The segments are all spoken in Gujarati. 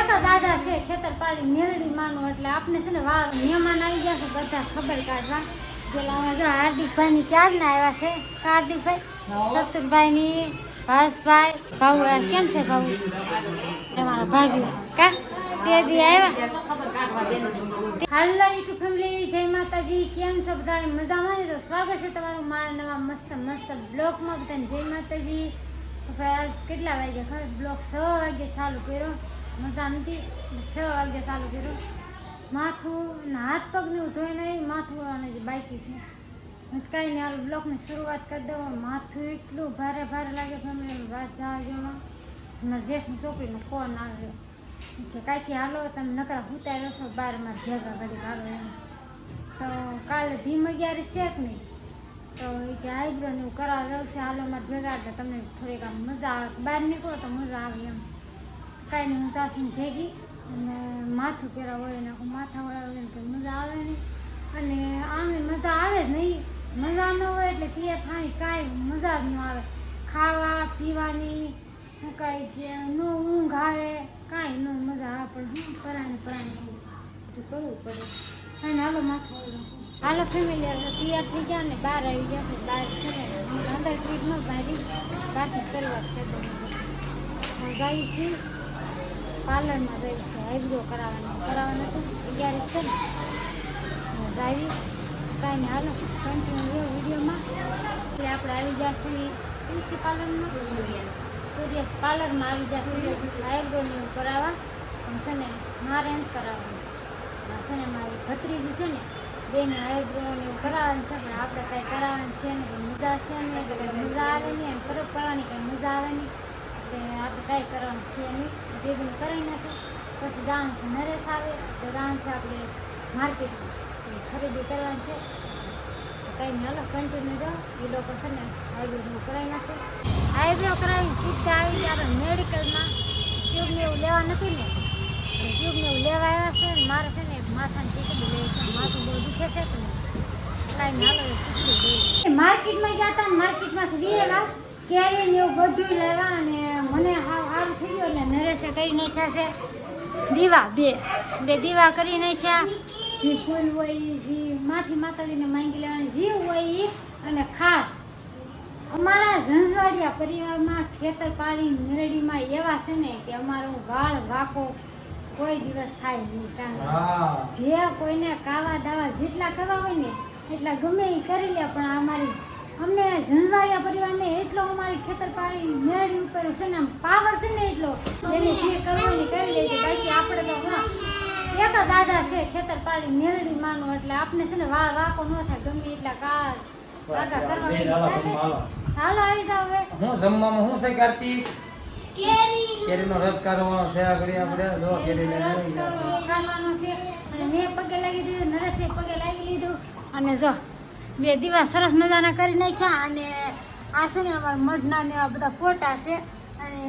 એક જ આધા છે ખેતર પાડી મેલડી માનું એટલે આપણે છે ને મહેમાન આવી ગયા છે બધા ખબર કાઢવા. પેલા જો હાર્દિકભાઈ ની ક્યાં ના આવ્યા છે હાર્દિકભાઈ સતુરભાઈ ની ભાસભાઈ ભાઉ કેમ છે ભાઉ તમારા ભાગ્ય કા તે દી આવ્યા. હાલો યુટ્યુબ ફેમિલી, જય માતાજી. કેમ છો બધા? મજામાં તો સ્વાગત છે તમારું મારા નવા મસ્ત મસ્ત બ્લોગમાં. બધાને જય માતાજી. તો ભાઈ આજ કેટલા વાગ્યા ખબર? બ્લોગ 6 વાગે ચાલુ કર્યો. મજા નથી, 6 વાગે ચાલુ કર્યો. માથું હાથ પગ ને ધોઈ નહીં, માથું અને જે બાકી છે કાંઈ નહીં. હાલ બ્લોગની શરૂઆત કરી દઉં. માથું એટલું ભારે ભારે લાગે ફેમિલી. વાત જવા દેવામાં મારા જેઠની છોકરીનો ફોન આવ્યો કે કાંઈકી હાલો તમે નકરા ઉતાર્યો છો બહાર મારે ભેગા કરી હાલો એમ. તો કાલે ભીમ 11 છે કે નહીં, તો એ કે આઈબ્રો ને એવું કરાવવા જાવ છે હાલો મારે ભેગા. એટલે તમને થોડીક આમ મજા આવે, બહાર નીકળો તો મજા આવે એમ. કાંઈ નહીં, હું ચાસીને ભેગી અને માથું પહેરા વળે નાખું, માથા વળાવે ને કંઈ મજા આવે નહીં. અને આમે મજા આવે જ નહીં. મજા ન હોય એટલે તે ખાણી કાંઈ મજા જ ન આવે. ખાવા પીવાની શું કાંઈ ન ઊંઘ આવે, કાંઈ ન મજા આવે. પણ હું પરાણે બધું કરવું પડે. અને હાલો માથું વળે નાખું. હાલો ફેમિલી, તૈયાર થઈ ગયા ને બહાર આવી ગયા. બહાર છે ને અંદર ટ્રીટ ન પાડી, બાકી શરૂઆત કરી દઉં. જાય છે પાર્લરમાં જઈ છે આઈબ્રો કરાવવાનું હતું 11 છે ને જાવી. કાંઈ નહીં, હાલો કન્ટિન્યુ વિડીયોમાં. એટલે આપણે આવી ગયા છીએ તુલસી પાર્લરમાં, સૂર્યસ પાર્લરમાં આવી ગયા છીએ આઈબ્રોને એવું કરાવવા. પણ છે ને મારે એમ કરાવવાનું છે ને, મારી ભત્રીજી છે ને બેને આઈબ્રોને એવું કરાવવાનું છે. પણ આપણે કાંઈ કરાવવાનું છે ને, કંઈ મજા છે ને, એટલે કંઈ મજા આવે નહીં. એમ ફરક પડવાની કંઈ મજા આવે નહીં. એટલે આપણે કાંઈ કરવાનું છે નહીં. બેબીને કરાવી નાખે પછી જવાનું છે નરેશ આવે તો જવાનું છે આપણે માર્કેટમાં ખરીદી કરવાની છે. કંઈ નહીં, હાલો કન્ટિન્યુ જાઓ. એ લોકો છે ને આઈબ્રો કરાવી નાખે. આઈબ્રો કરાવી સીધા આવી ગયા આપણે મેડિકલમાં. ટ્યુબને એવું લેવા નથી ને, ટ્યુબને એવું લેવા આવ્યા છે. મારે છે ને માથાની ટીકડી લેવી છે, માથું બહુ દુખે છે. તો કાંઈ નહીં, હાલો ટીકડી માર્કેટમાં ગયા હતા ને માર્કેટમાંથી લીધેલા કેરી ને એવું બધું લેવા. અને મને સારું થઈ ગયું એટલે નરેશે કરી નાખ્યા છે દીવા, બે દીવા કરી નાખ્યા. જે ફૂલ હોય જે માફી માતાજીને માંગી લેવાની જે હોય એ. અને ખાસ અમારા ઝંઝવાડિયા પરિવારમાં ખેતર પાડી મેરડીમાં એવા છે ને કે અમારો વાળ વાકો કોઈ દિવસ થાય નહીં. કારણ જે કોઈને કાવા દાવા જેટલા કરવા હોય ને એટલા ગમે એ કરી લે. પણ અમારી અમને ઝંઝવાડિયા પરિવારને એટલો અમારી ખેતર પાડી મેળી ઉપર છે ને પાવર છે ને એટલો, જેને જે કરવાની કરી લે છે. બાકી આપણે તો એક જ આધા છે ખેતર પાડી મેળડી માનું એટલે આપણે છે ને વાળ વાકો ન થાય ગમે એટલા કાગા કરવા. હાલો આવી જાવ. હવે હું જમવામાં શું છે કરતી? કેરીનો રસ કાઢવાનો છે. આ ઘડી આપણે જો કેરી રસ કાઢવાનો છે. અને મેં પગે લાગી દીધું, નરેશે પગે લાગી લીધું. અને જો બે દીવા સરસ મજાના કરી નાખ્યા. અને આ છે ને અમારા મઢના ને એવા બધા ફોટા છે. અને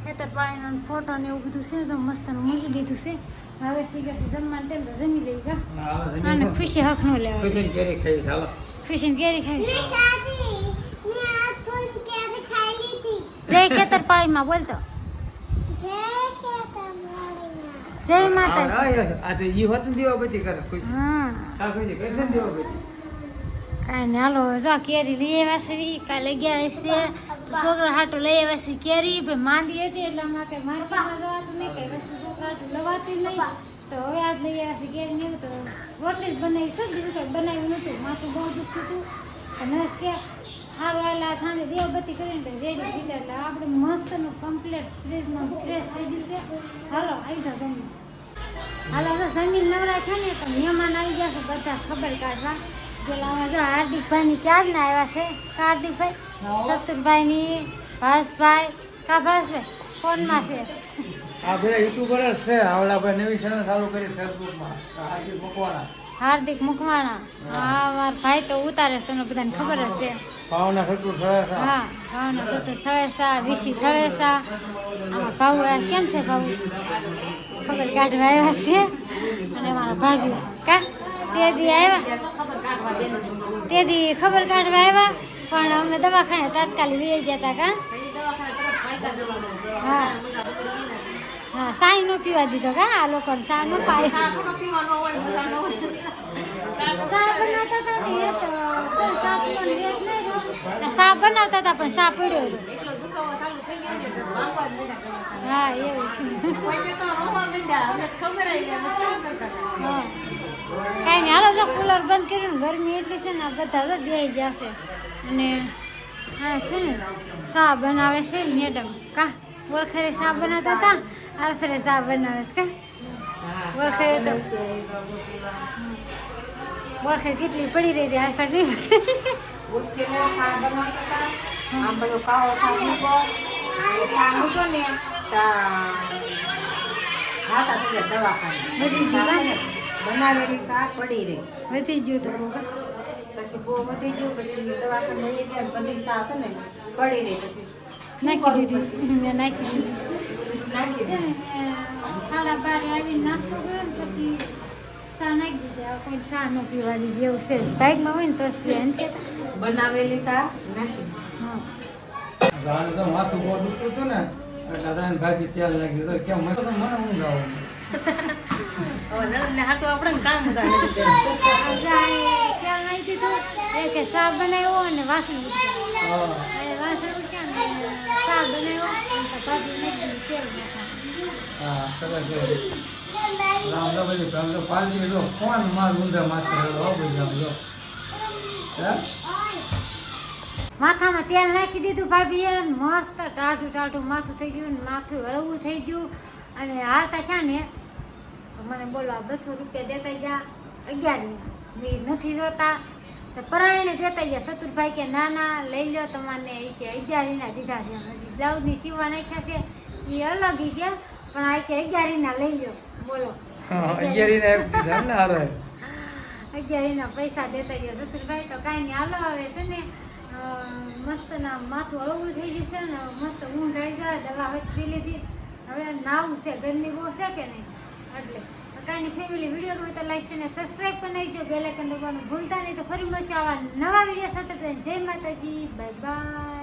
ખેતર પાણીનો ફોટો ને એવું બધું છે તો મસ્તનું મૂકી દીધું છે. હવે સીગર છે જમવાનું તેમ તો જમી લઈ ગયા. અને ખુશી હક નો લેવા, ખુશીને કેરી ખાઈ. ચાલો ખુશીને કેરી ખાવી. જય ખેતર પાણીમાં બોલતો જય માતાજી. આ તો ઈ હોતું દીવા બધી કરે ખુશી. હા આ ખુશી કૈસે દીવા બધી. કાંઈ નહીં, હાલો જો કેરી લઈ આવ્યા છે. કાલે ગયા છે તો છોકરા હાટો લઈ આવ્યા છે કેરી. ભાઈ માંદી હતી એટલે હમણાં કંઈ માર્કેટમાં જવાતું નહીં, કંઈ વસ્તુ છોકરા હાટું લવાતી નહીં. તો હવે આજ લઈ આવ્યા છે કેરી ને એવું. તો રોટલી જ બનાવી છે, બીજું કંઈ બનાવ્યું નહોતું. માથું બહુ દુખતું હતું. નર્સ કે સારું આવેલા સાંજે દેવબત્તી કરીને રેડી થઈ ગયા. એટલે આપણે મસ્તનું કમ્પ્લીટ ફ્રીજમાં ફ્રેશ થઈ જશે. હાલો આવી જાઓ જમવા. હાલો હવે જમીન નવરા છે ને તો મહેમાન આવી ગયા છે બધા ખબર કાઢવા. પેલા જો હાર્દિકભાઈ ની ક્યાં ના આવ્યા છે હાર્દિકભાઈ સતુરભાઈ ની ભાસભાઈ કા ભાસભાઈ ફોનમાં છે. આ બધા યુટ્યુબર છે. આવડા ભાઈ નવી ચેનલ ચાલુ કરી ફેસબુકમાં, હાર્દિક મકવાણા. હાર્દિક મકવાણા. હા મારા ભાઈ તો ઉતારે છે, તમને બધાને ખબર જ છે. ભાવના સતુર થયા. હા ભાવના સતુર થળેસા, વિસી થળેસા. આમાં ભાવ કેમ છે? ભાવ ખબર કાઢવા આવ્યા છે. અને મારા ભાગ્ય કા તે દી આવ્યા, તે દી ખબર કાઢવા આવ્યા. પણ અમે દવાખાને તાત્કાલિક લઈ ગયા હતા. કા હા હા સાઈ નો પીવા દીધો કા આ લોકોને સા નો પાય સા બનાવતા હતા ને એ તો સા પીવાનું રેત નહીં રહ્યો. સા બનાવતા હતા પણ સા પડ્યો રહ્યો. હા એવું હા કાંઈ નહીં હાલો જો કુલર બંધ કર્યું ને ગરમી એટલી છે ને આ બધા તો બેસી જશે અને હા છે ને સા બનાવે છે મેડમ કા વળખરે સા બનાવતા હતા આફરે સા બનાવે છે કા વળખરે તો વળખરે કેટલી પડી રહી હતી આફર નહીં બનાવેલી શાક પડી રહી વધી ગયું તો બહુ પછી બહુ વધી ગયું પછી દવાખાને લઈ ગયા બધી શાક છે ને પડી રહી પછી નાખી દીધી મેં નાખી દીધી નાખી છે ને મેં 12:30 આવીને નાસ્તો કર્યો ને પછી ચા નાખી દીધી હવે કોઈ ચા ન પીવા દીધી એવું છે બાઇકમાં હોય ને તો જ પીવા એમ કહેતા બનાવેલી શાક નાખી હા ગાળું તો માથું બહુ દુખતું હતું ને એટલે તાને ભાભી તેલ નાખી દીધું કેમ મને તો મને ઊંઘ આવે ક્યાં નાખી દીધું એ કે ચા બનાવ્યો અને વાસણ ઉઠ્યા હા વાસણ ઉઠ્યા ને ચા બનાવ્યો અને તો ભાભી નાખી તેલ નાખા હા સરસ છે રામ તો બધી કામ તો પાલજી લો ફોન માર ઊંધા માથે રહ્યો બધી આમ જો હે માથામાં તેલ નાખી દીધું ભાભીએ મસ્ત ટાઢું ટાઢું માથું થઈ ગયું ને માથું હળવું થઈ ગયું અને હાલતા છે ને તો મને બોલો 200 રૂપિયા દેતા ગયા 11 મેં નથી જોતા તો પરાયણે દેતા ગયા સતુરભાઈ કે ના ના લઈ લો તમારે એ કે 11 દીધા છે હજી બ્લાઉઝની સીવવા નાખ્યા છે એ અલગ ઈ ગયા પણ આ કે 11 લઈ લો બોલો 11 ને હારો 11 પૈસા દેતા ગયા સતુરભાઈ તો કાંઈ નહીં હાલો આવે છે ને મસ્ત ના માથું હળવું થઈ જશે ને મસ્ત ઊંઘ આવી જાય દવા હોય પી લીધી હવે નાવું છે ગરમી બહુ છે કે નહીં એટલે તો કાંઈ નહીં ફેમિલી વિડીયો ગમે તો લાઈક અને સબસ્ક્રાઈબ કરી નાખજો બેલ આઇકન દબાવવાનું ભૂલતા નહીં તો ફરી મળશું આવા નવા વિડીયો સાથે જય માતાજી બાય બાય.